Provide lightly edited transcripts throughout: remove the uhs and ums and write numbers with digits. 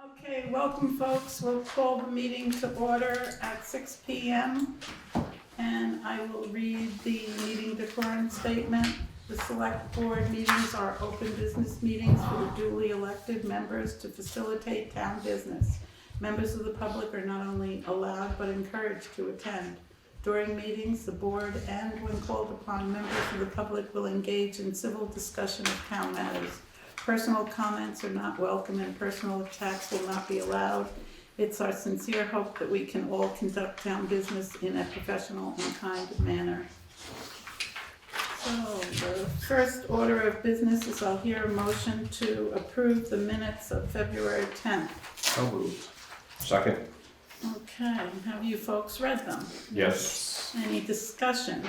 Okay, welcome folks. We'll call the meeting to order at 6 p.m. and I will read the meeting decorum statement. The select board meetings are open business meetings for the duly elected members to facilitate town business. Members of the public are not only allowed but encouraged to attend. During meetings, the board and when called upon, members of the public will engage in civil discussion of town matters. Personal comments are not welcome and personal attacks will not be allowed. It's our sincere hope that we can all conduct town business in a professional and kind manner. So the first order of business is I'll hear a motion to approve the minutes of February 10th. So moved. Second. Okay, have you folks read them? Yes. Any discussion?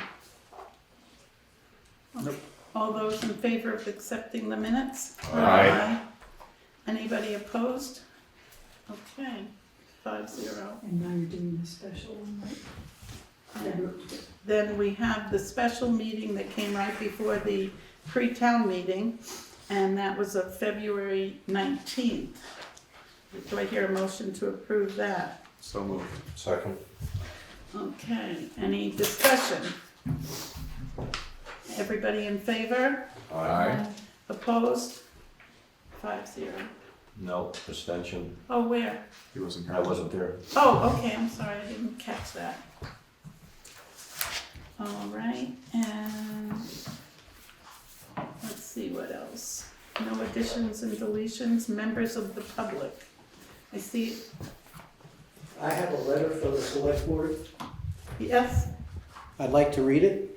Nope. All those in favor of accepting the minutes? Aye. Anybody opposed? Okay, 5-0. And now you're doing the special one, right? Then we have the special meeting that came right before the pre-town meeting, and that was of February 19th. Do I hear a motion to approve that? So moved. Second. Okay, any discussion? Everybody in favor? Aye. Opposed? 5-0. No, abstention. Oh, where? He wasn't here. I wasn't there. Oh, okay, I'm sorry, I didn't catch that. All right, and let's see what else. No additions and deletions, members of the public. I see, I have a letter from the select board. yes, I'd like to read it.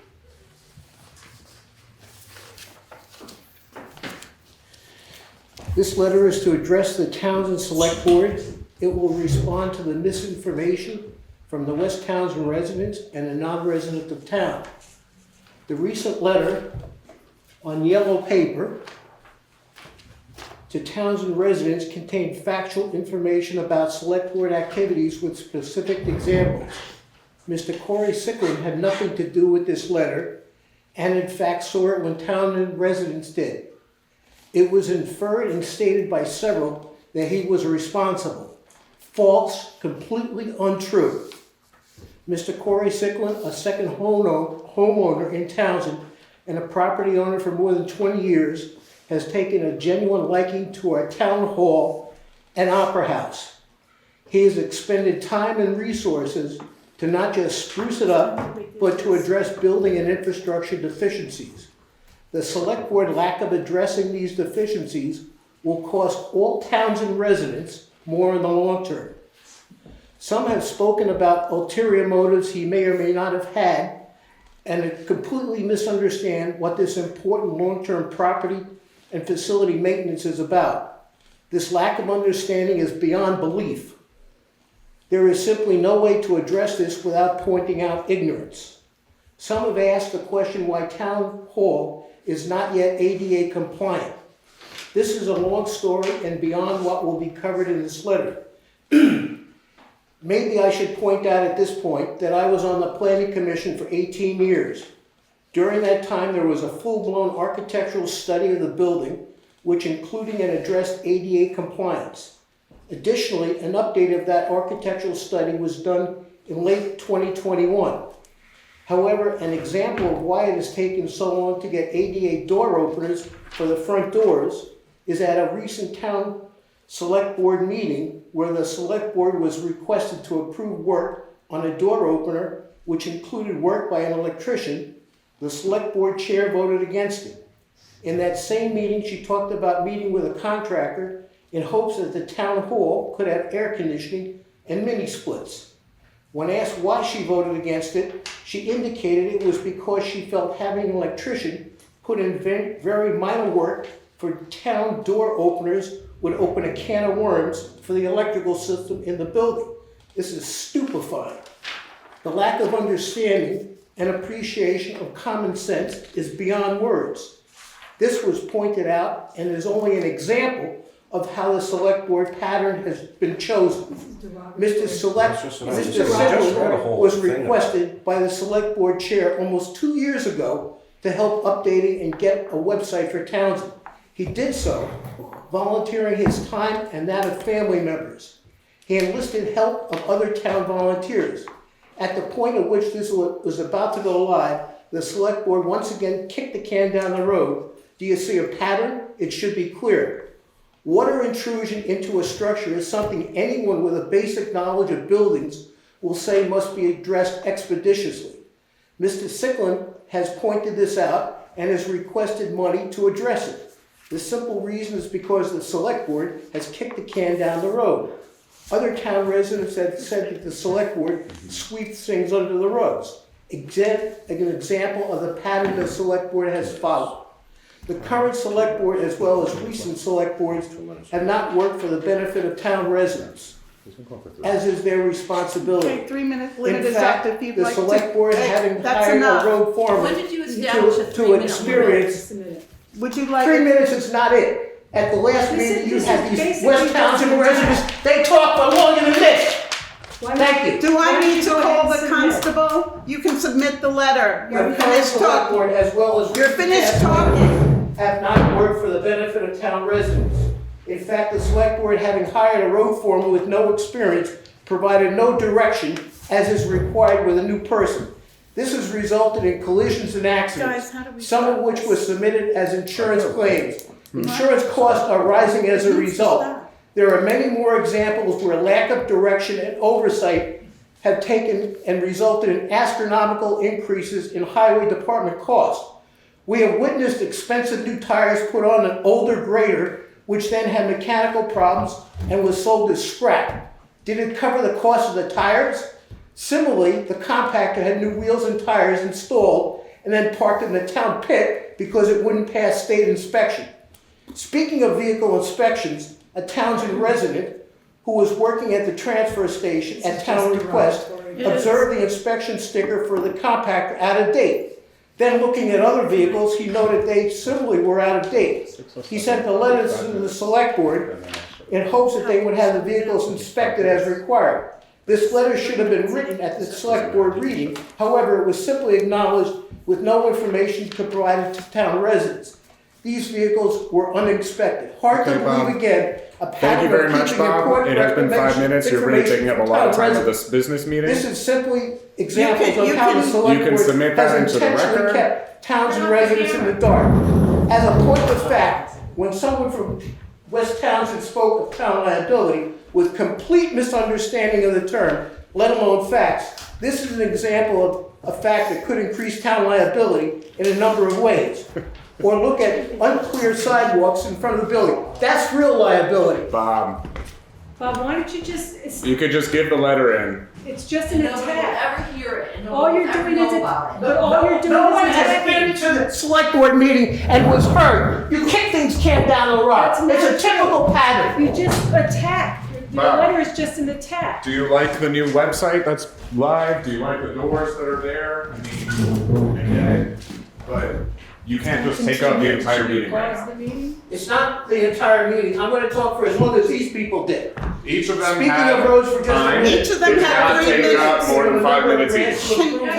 This letter is to address the Townshend Selectboard. It will respond to the misinformation from the West Townsend residents and a non-resident of town. The recent letter on yellow paper to Townsend residents contained factual information about select board activities with specific examples. Mr. Corey Sicklin had nothing to do with this letter, and in fact saw it when Townsend residents did. It was inferred and stated by several that he was responsible. False, completely untrue. Mr. Corey Sicklin, a second homeowner in Townsend and a property owner for more than 20 years, has taken a genuine liking to our town hall and opera house. He has expended time and resources to not just spruce it up, but to address building and infrastructure deficiencies. The select board lack of addressing these deficiencies will cost all Townsend residents more in the long term. Some have spoken about ulterior motives he may or may not have had, and completely misunderstand what this important long-term property and facility maintenance is about. This lack of understanding is beyond belief. There is simply no way to address this without pointing out ignorance. Some have asked the question why Town Hall is not yet ADA compliant. This is a long story and beyond what will be covered in this letter. Maybe I should point out at this point that I was on the Planning Commission for 18 years. During that time, there was a full-blown architectural study of the building, which included and addressed ADA compliance. Additionally, an update of that architectural study was done in late 2021. However, an example of why it has taken so long to get ADA door openers for the front doors is at a recent town select board meeting where the select board was requested to approve work on a door opener, which included work by an electrician. The select board chair voted against it. In that same meeting, she talked about meeting with a contractor in hopes that the town hall could have air conditioning and mini splits. When asked why she voted against it, she indicated it was because she felt having an electrician put in very minor work for town door openers would open a can of worms for the electrical system in the building. This is stupefying. The lack of understanding and appreciation of common sense is beyond words. This was pointed out and is only an example of how the select board pattern has been chosen. Mr. Sicklin was requested by the select board chair almost 2 years ago to help updating and get a website for Townsend. He did so, volunteering his time and that of family members. He enlisted help of other town volunteers. At the point at which this was about to go live, the select board once again kicked the can down the road. Do you see a pattern? It should be clear. Water intrusion into a structure is something anyone with a basic knowledge of buildings will say must be addressed expeditiously. Mr. Sicklin has pointed this out and has requested money to address it. The simple reason is because the select board has kicked the can down the road. Other town residents have said that the select board sweeps things under the rugs. An example of the pattern the select board has followed. The current select board, as well as recent select boards, have not worked for the benefit of town residents, as is their responsibility. Okay, 3 minutes, limit is In up fact, if you'd the like to. select board Hey, having that's hired enough. a road foreman When did you establish a to 3-minute experience. Just a minute. Would you like? 3 minutes is not it. At the last This is- meeting, you this had is these basically West Townsend just a residents, they talk for longer than this. Why Thank you. Do I Why don't need you to go ahead call and the submit? constable? You can submit the letter. The You're current finished select talking. board, as well as You're recent finished past talking. have not worked for the benefit of town residents. In fact, the select board, having hired a road foreman with no experience, provided no direction as is required with a new person. This has resulted in collisions and accidents, Guys, how do we some of stop which this? were submitted as insurance claims. Insurance costs are rising as a It needs to result. stop. There are many more examples where lack of direction and oversight have taken and resulted in astronomical increases in highway department costs. We have witnessed expensive new tires put on an older grader, which then had mechanical problems and was sold as scrap. Did it cover the cost of the tires? Similarly, the compactor had new wheels and tires installed and then parked in the town pit because it wouldn't pass state inspection. Speaking of vehicle inspections, a Townshend resident who was working at the transfer station at town request observed the inspection sticker for the compactor out of date. Then looking at other vehicles, he noted they similarly were out of date. He sent a letter to the select board in hopes that they would have the vehicles inspected as required. This letter should have been written at the select board reading, however, it was simply acknowledged with no information provided to town residents. These vehicles were unexpected. Hard to Okay, Bob. believe again, a Thank you pattern very of much, keeping Bob. important It has been 5 minutes. You're really taking up a lot of time of this business meeting. This is simply examples You of can- how the select You can board submit that has into the intentionally record. kept towns and residents in the dark. As a point of fact, when someone from West Townsend spoke of town liability with complete misunderstanding of the term, let alone facts, this is an example of a fact that could increase town liability in a number of ways. Or look at unclear sidewalks in front of the building. That's real liability. Bob, Bob, why don't you just, you could just give the letter in. it's just an Nobody will attack. ever hear it, and All nobody you're will ever doing know is, about it. but all you're doing No is one has attacking. been to the select board meeting and was heard. You kick things can down the rock. That's not It's a typical pattern. You just attack. Your Bob. letter is just an attack. Do you like the new website that's live? Do you like the doors that are there? I get it, but you can't just take up the entire meeting right Pause now. the meeting? It's not the entire meeting. I'm gonna talk for as long as these people did. Each of them Speaking have of roads for just a time. minute. Each of them It's have not 3 taking up minutes. more than 5 minutes each. Can you Looking at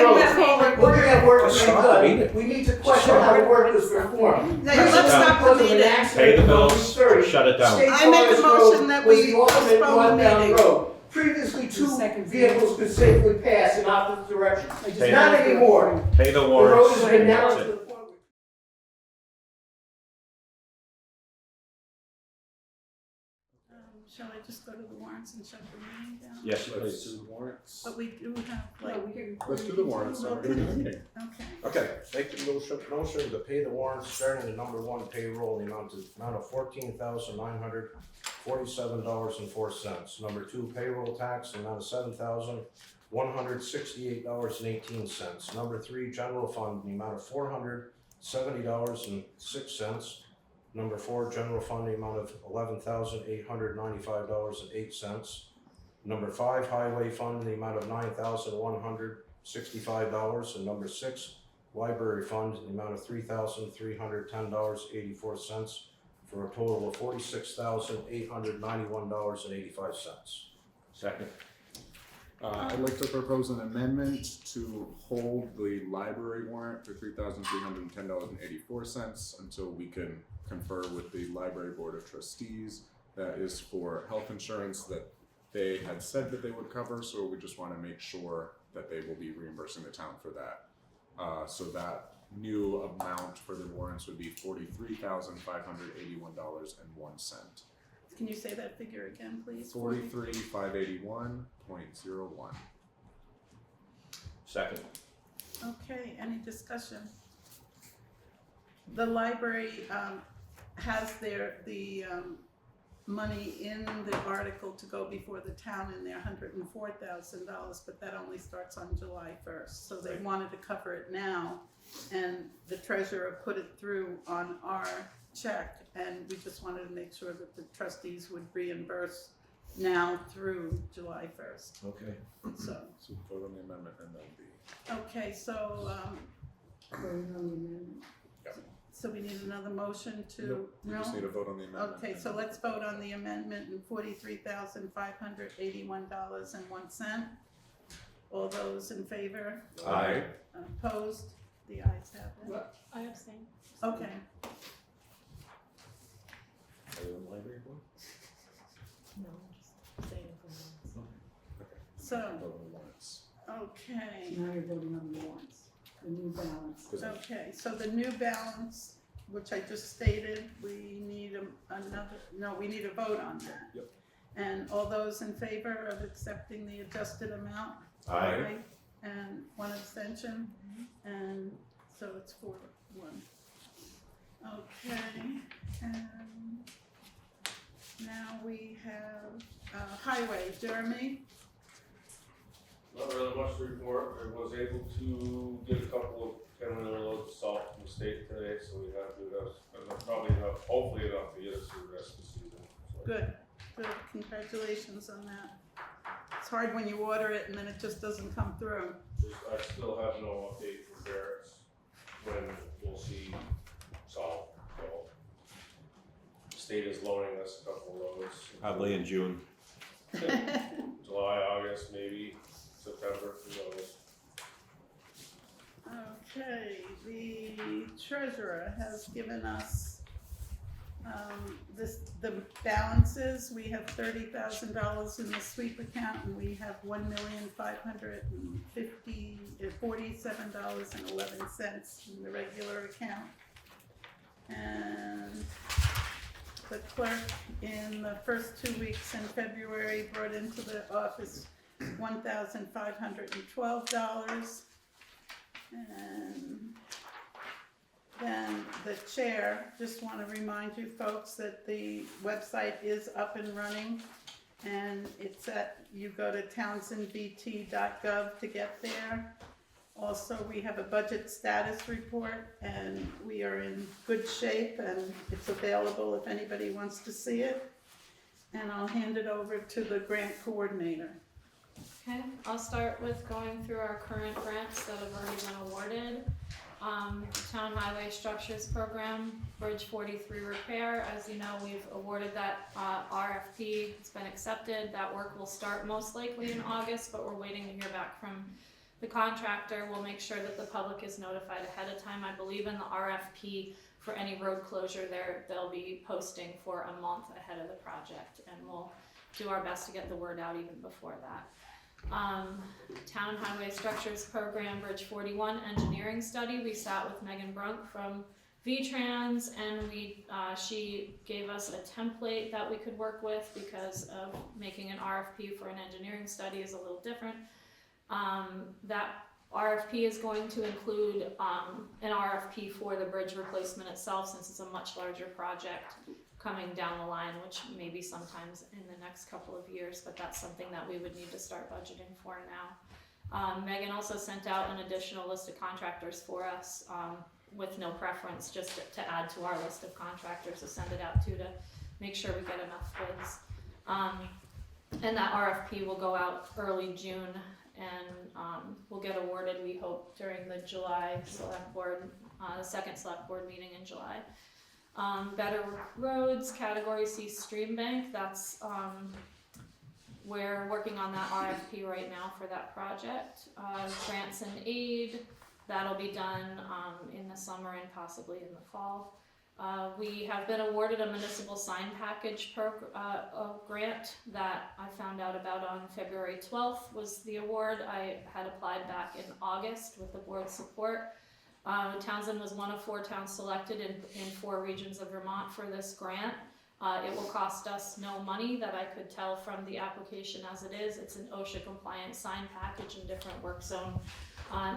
work that's been Stop the done, meeting. we need to question how the work was performed. Now, let's stop the Because of an meeting. accident Pay the on bills, 30, shut it down. State I make a Forest motion Road that was we the ultimate postpone the northbound meeting. road. Previously, two seconds. vehicles could safely pass in opposite directions. Pay Not anymore. Pay the The road warrants. has been narrowed That's to it. the point. Shall I just go to the warrants and shut the meeting down? Yes, Let's please. do the warrants. But we do have, No, like, we can. Let's do the warrants. Well, We're gonna do the meeting. okay. Okay, make the motion to pay the warrants starting at number 1 payroll, the amount of $14,947.04. Number 2 payroll tax, the amount of $7,168.18. Number 3 general fund, the amount of $470.06. Number 4 general fund, the amount of $11,895.08. Number 5 highway fund, the amount of $9,165. And number 6 library fund, the amount of $3,310.84, for a total of $46,891.85. Second. I'd like to propose an amendment to hold the library warrant for $3,310.84 until we can confer with the library board of trustees. That is for health insurance that they had said that they would cover, so we just want to make sure that they will be reimbursing the town for that. So that new amount for the warrants would be $43,581.01. Can you say that figure again, please? 43,581.01. Second. Okay, any discussion? The library has the money in the article to go before the town in their $104,000, but that only starts on July 1st. So they wanted to cover it now, and the treasurer put it through on our check, and we just wanted to make sure that the trustees would reimburse now through July 1st. Okay. So, So vote on the amendment and then the. okay, so, Voting on the amendment. so we need another motion to, Nope, we just need to vote on the amendment. Okay, so let's vote on the amendment in $43,581.01. All those in favor? Aye. Opposed? The ayes have it. I abstain. Okay, Are you on the library board? No, I'm just saying for now. so, Vote on the warrants. okay, Now you're voting on the warrants, the new balance. okay, so the new balance, which I just stated, we need we need a vote on that. Yep. And all those in favor of accepting the adjusted amount? Aye. And one abstention, and so it's 4-1. Okay, and now we have highway, Jeremy? Not really much to report. I was able to get a couple of 10-wheeler loads of salt from the state today, so we have to do that. Probably enough, hopefully enough to get us through the rest of the season. So. Good, congratulations on that. It's hard when you order it and then it just doesn't come through. I still have no update from Barrett's when we'll see salt. So the state is loaning us a couple of loads. Probably in June. July, August, maybe September, who knows. Okay, the treasurer has given us the balances. We have $30,000 in the sweep account, and we have $1,547.11 in the regular account. And the clerk in the first 2 weeks in February brought into the office $1,512. And then the chair, just want to remind you folks that the website is up and running, and it's you go to townsendbt.gov to get there. Also, we have a budget status report, and we are in good shape, and it's available if anybody wants to see it. And I'll hand it over to the grant coordinator. Okay, I'll start with going through our current grants that have already been awarded. Town Highway Structures Program, Bridge 43 repair. As you know, we've awarded that RFP. It's been accepted. That work will start most likely in August, but we're waiting to hear back from the contractor. We'll make sure that the public is notified ahead of time. I believe in the RFP for any road closure they'll be posting for a month ahead of the project, and we'll do our best to get the word out even before that. Town Highway Structures Program, Bridge 41 engineering study. We sat with Megan Brunk from VTrans, and she gave us a template that we could work with, because of making an RFP for an engineering study is a little different. That RFP is going to include an RFP for the bridge replacement itself, since it's a much larger project coming down the line, which may be sometimes in the next couple of years, but that's something that we would need to start budgeting for now. Megan also sent out an additional list of contractors for us, with no preference, just to add to our list of contractors to send it out to make sure we get enough bids. And that RFP will go out early June, and we'll get awarded, we hope, during the July select board, the second select board meeting in July. Better Roads, Category C Stream Bank, that's we're working on that RFP right now for that project. Grants and aid, that'll be done in the summer and possibly in the fall. We have been awarded a municipal sign package grant that I found out about on February 12th was the award. I had applied back in August with the board's support. Townshend was one of 4 towns selected in 4 regions of Vermont for this grant. It will cost us no money that I could tell from the application as it is. It's an OSHA compliant sign package and different work zone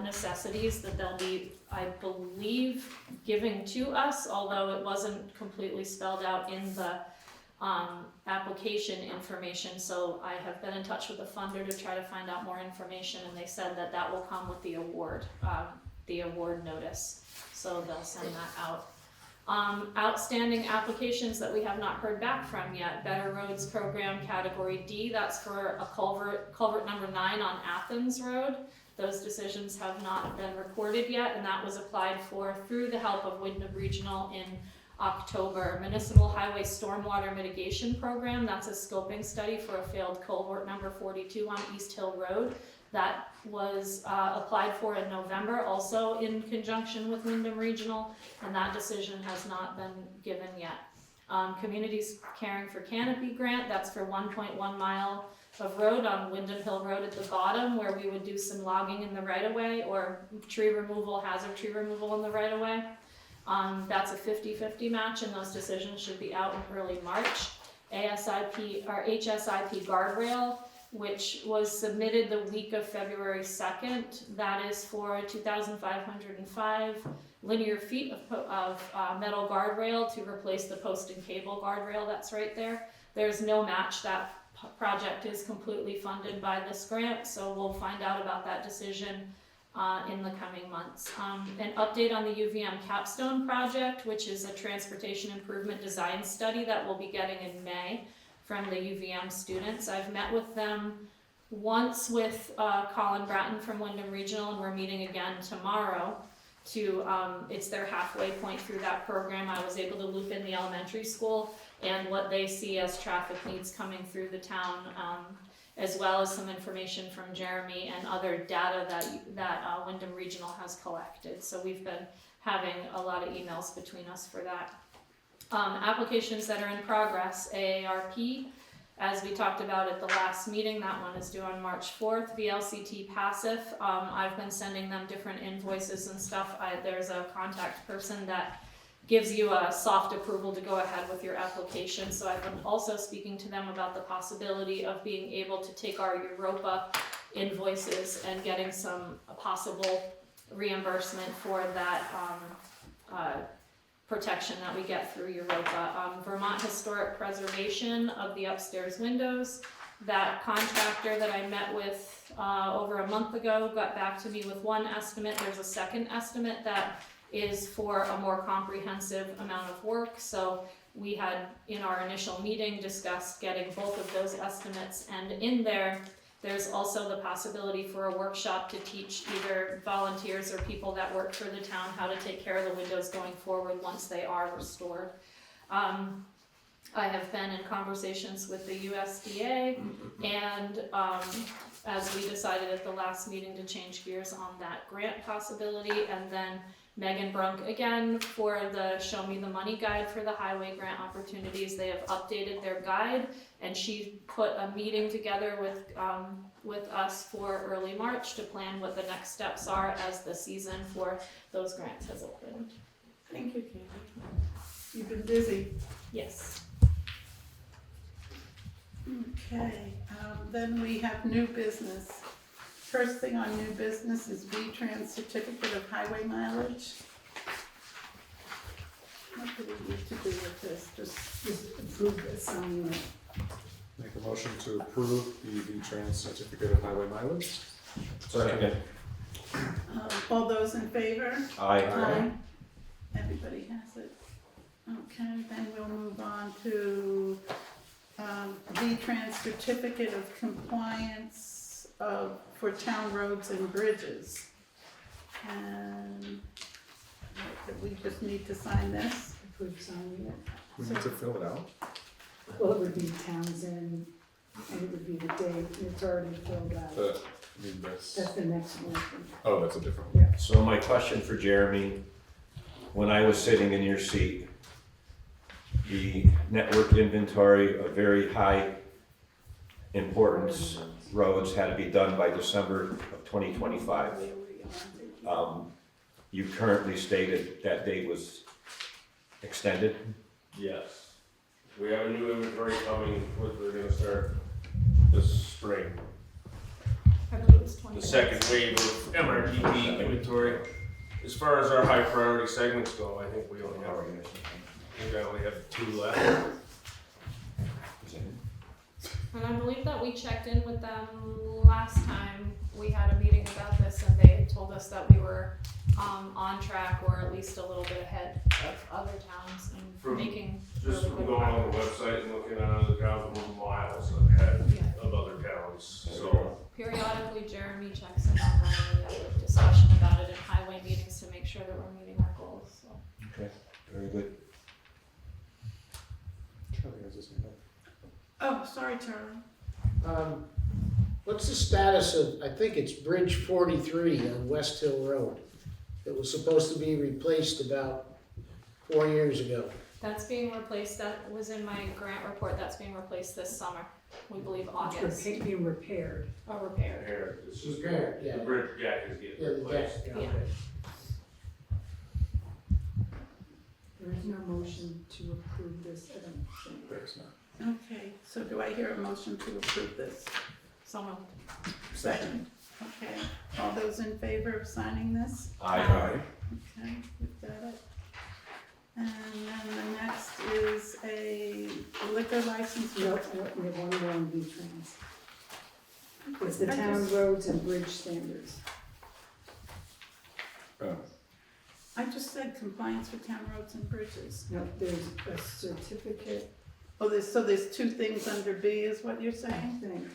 necessities that they'll be, I believe, giving to us, although it wasn't completely spelled out in the application information. So I have been in touch with the funder to try to find out more information, and they said that that will come with the award notice. So they'll send that out. Outstanding applications that we have not heard back from yet. Better Roads Program Category D, that's for a culvert number 9 on Athens Road. Those decisions have not been recorded yet, and that was applied for through the help of Wyndham Regional in October. Municipal Highway Stormwater Mitigation Program, that's a scoping study for a failed culvert number 42 on East Hill Road. That was applied for in November, also in conjunction with Wyndham Regional, and that decision has not been given yet. Communities Caring for Canopy Grant, that's for 1.1 mile of road on Wyndham Hill Road at the bottom, where we would do some logging in the right-of-way or tree removal, hazard tree removal in the right-of-way. That's a 50-50 match, and those decisions should be out in early March. HSIP guardrail, which was submitted the week of February 2nd. That is for 2,505 linear feet of metal guardrail to replace the post and cable guardrail that's right there. There's no match. That project is completely funded by this grant, so we'll find out about that decision in the coming months. An update on the UVM capstone project, which is a transportation improvement design study that we'll be getting in May from the UVM students. I've met with them once with Colin Bratton from Wyndham Regional, and we're meeting again tomorrow to, it's their halfway point through that program. I was able to loop in the elementary school and what they see as traffic needs coming through the town, as well as some information from Jeremy and other data that Wyndham Regional has collected. So we've been having a lot of emails between us for that. Applications that are in progress, AARP, as we talked about at the last meeting, that one is due on March 4th. VLCT passive, I've been sending them different invoices and stuff. There's a contact person that gives you a soft approval to go ahead with your application. So I've been also speaking to them about the possibility of being able to take our Europa invoices and getting some possible reimbursement for that protection that we get through Europa. Vermont Historic Preservation of the upstairs windows. That contractor that I met with over a month ago got back to me with one estimate. There's a second estimate that is for a more comprehensive amount of work. So we had in our initial meeting discussed getting both of those estimates, and in there's also the possibility for a workshop to teach either volunteers or people that work for the town how to take care of the windows going forward once they are restored. I have been in conversations with the USDA, and as we decided at the last meeting to change gears on that grant possibility, and then Megan Brunk again for the Show Me the Money guide for the highway grant opportunities. They have updated their guide, and she put a meeting together with us for early March to plan what the next steps are as the season for those grants has opened. Thank you, Katie. You've been busy. Yes. Okay, then we have new business. First thing on new business is VTrans certificate of highway mileage. What do we need to do with this? Just approve the assignment. Make a motion to approve the VTrans certificate of highway mileage. Second. All those in favor? Aye. Everybody has it. Okay, then we'll move on to VTrans certificate of compliance for town roads and bridges. And we just need to sign this. Approve signing it. We need to fill it out. Well, it would be Townsend and it would be the date, and it's already filled out. That's the next one. Oh, that's a different one. So my question for Jeremy, when I was sitting in your seat, the network inventory of very high importance roads had to be done by December of 2025. You currently stated that date was extended. Yes. We have a new inventory coming, we're gonna start this spring. I believe it was 20. The second wave of MRTP inventory. As far as our high priority segments go, I think we only have 2 left. And I believe that we checked in with them last time we had a meeting about this, and they had told us that we were on track, or at least a little bit ahead of other towns and From- making Just really from good going on the progress. website and looking at other towns, we're miles ahead Yeah. of other towns, so. Periodically, Jeremy checks in on that, and we have a discussion about it in highway meetings to make sure that we're meeting our goals, so. Okay, very good. Charlie has his hand up. Oh, sorry, Charlie. What's the status of, I think it's Bridge 43 on West Hill Road? It was supposed to be replaced about 4 years ago. That's being replaced, that was in my grant report, that's being replaced this summer, we believe August, It's being repaired. or repaired. Here, it's just, Repaired, yeah. the bridge jack is Yeah, getting the replaced. deck, Yeah. okay. There is no motion to approve this, I don't think. There's not. Okay, so do I hear a motion to approve this? So moved. Second. Okay, all those in favor of signing this? Aye. Okay, we've got it. And then the next is a liquor license. No, we have one more on VTrans. It's the town roads and bridge standards. Oh, I just said compliance with town roads and bridges. No, there's a certificate Oh, there's 2 things under B is what you're saying? thing.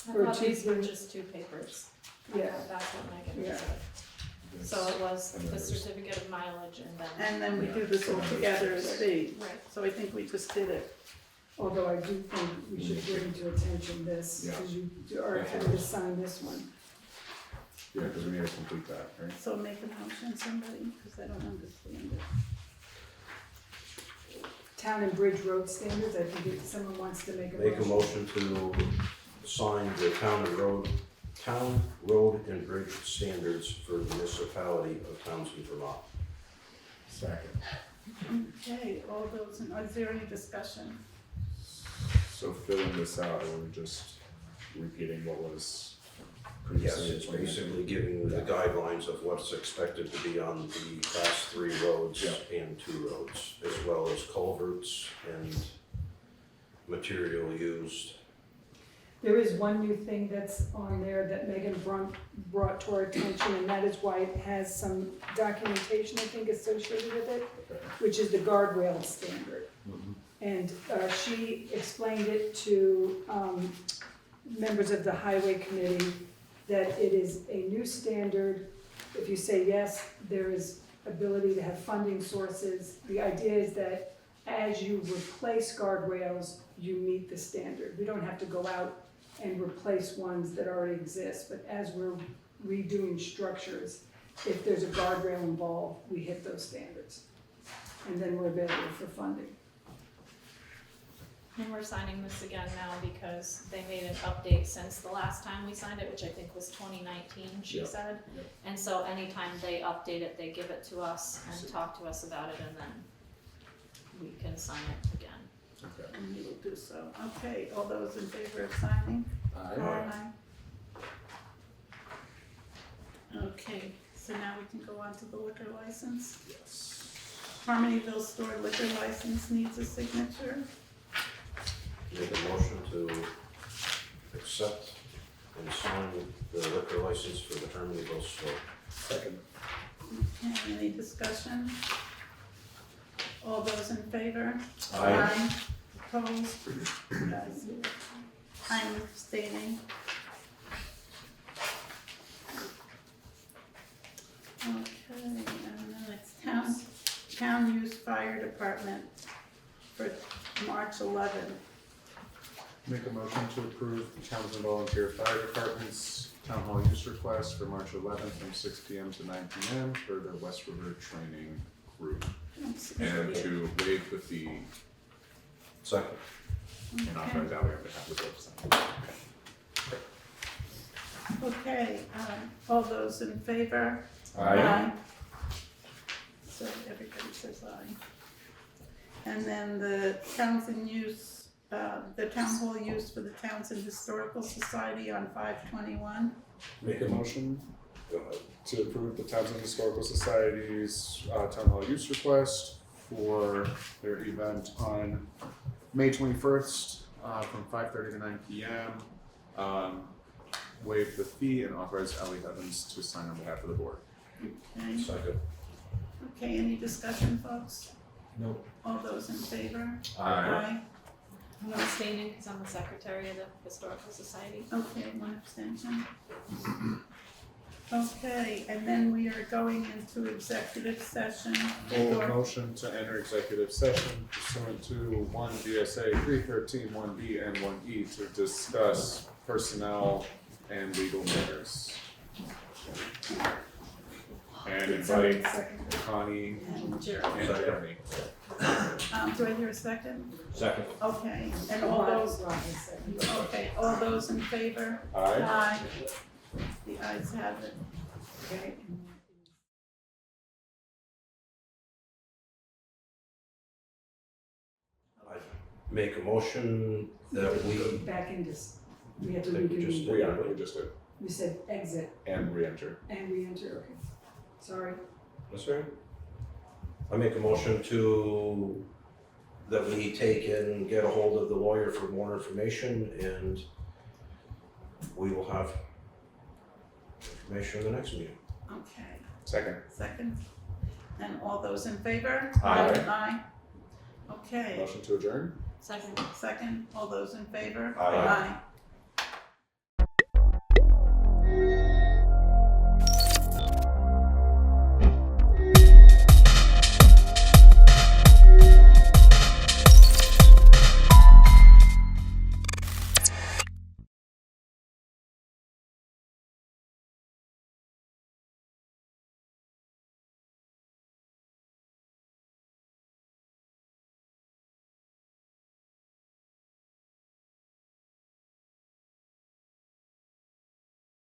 I Or thought these were choosing- just 2 papers. Yeah, That's what Megan Yeah. said. So it was the certificate of mileage and then. And then we do this all together as B. Right. So I think we just did it. although I do think we should bring to attention this, because you are having to sign this one. yeah, because we need to complete that, right? So make a motion, somebody, because I don't understand it. Town and bridge road standards, I think if someone wants to make a motion. Make a motion to sign the town road and bridge standards for the municipality of Townsend, Vermont. Second. Okay, all those, is there any discussion? So filling this out, are we just repeating what was Yes, previously? it's basically giving you the guidelines of what's expected to be on the class 3 roads and 2 roads, as well as culverts and material used. There is one new thing that's on there that Megan brought to our attention, and that is why it has some documentation, I think, associated with it, which is the guardrail standard. And she explained it to members of the highway committee that it is a new standard. If you say yes, there is ability to have funding sources. The idea is that as you replace guardrails, you meet the standard. We don't have to go out and replace ones that already exist, but as we're redoing structures, if there's a guardrail involved, we hit those standards. And then we're available for funding. And we're signing this again now because they made an update since the last time we signed it, which I think was 2019, she Yep. said. Yep. And so anytime they update it, they give it to us and talk to us about it, and then we can sign it again. Okay. And we will do so. Okay, all those in favor of signing? Aye. Okay, so now we can go on to the liquor license. Yes. Harmonyville store liquor license needs a signature. Make a motion to accept and sign the liquor license for the Harmonyville store. Second. Okay, any discussion? All those in favor? Aye. Opposed? Guys, I'm abstaining. Okay, and then it's town use fire department for March 11th. Make a motion to approve the Townsend Volunteer Fire Department's Town Hall use request for March 11th from 6 p.m. to 9 p.m. for the West River Training Group. And to waive the fee Second. and Okay. authorize Ally on behalf of the board to sign. Okay, all those in favor? Aye. So everybody says aye. And then the Townsend use, the town hall use for the Townsend Historical Society on 5/21. Make a motion Go ahead. to approve the Townsend Historical Society's Town Hall use request for their event on May 21st from 5:30 to 9 p.m. Waive the fee and authorize Ally Evans to sign on behalf of the board. Okay, Second. okay, any discussion, folks? Nope. All those in favor? Aye. I'm abstaining because I'm the secretary of the Historical Society. Okay, one abstention. Okay, and then we are going into executive session Full for, motion to enter executive session pursuant to 1 VSA 313, 1B and 1E to discuss personnel and legal matters. And Somebody invite second. Connie and Jeremy. and Jeremy. Do I hear a second? Second. Okay, and all those, Robin second. okay, all those in favor? Aye. Aye. The ayes have it. Okay. I make a motion that we, Back in this, we have to I think we just reconvene. We just did. We said exit And re-enter. and re-enter, okay. Sorry. that's right. I make a motion that we take and get a hold of the lawyer for more information, and we will have information in the next meeting. Okay, Second. second. And all those in favor? Aye. Aye. Okay, Motion to adjourn? Second. second, all those in favor? Aye.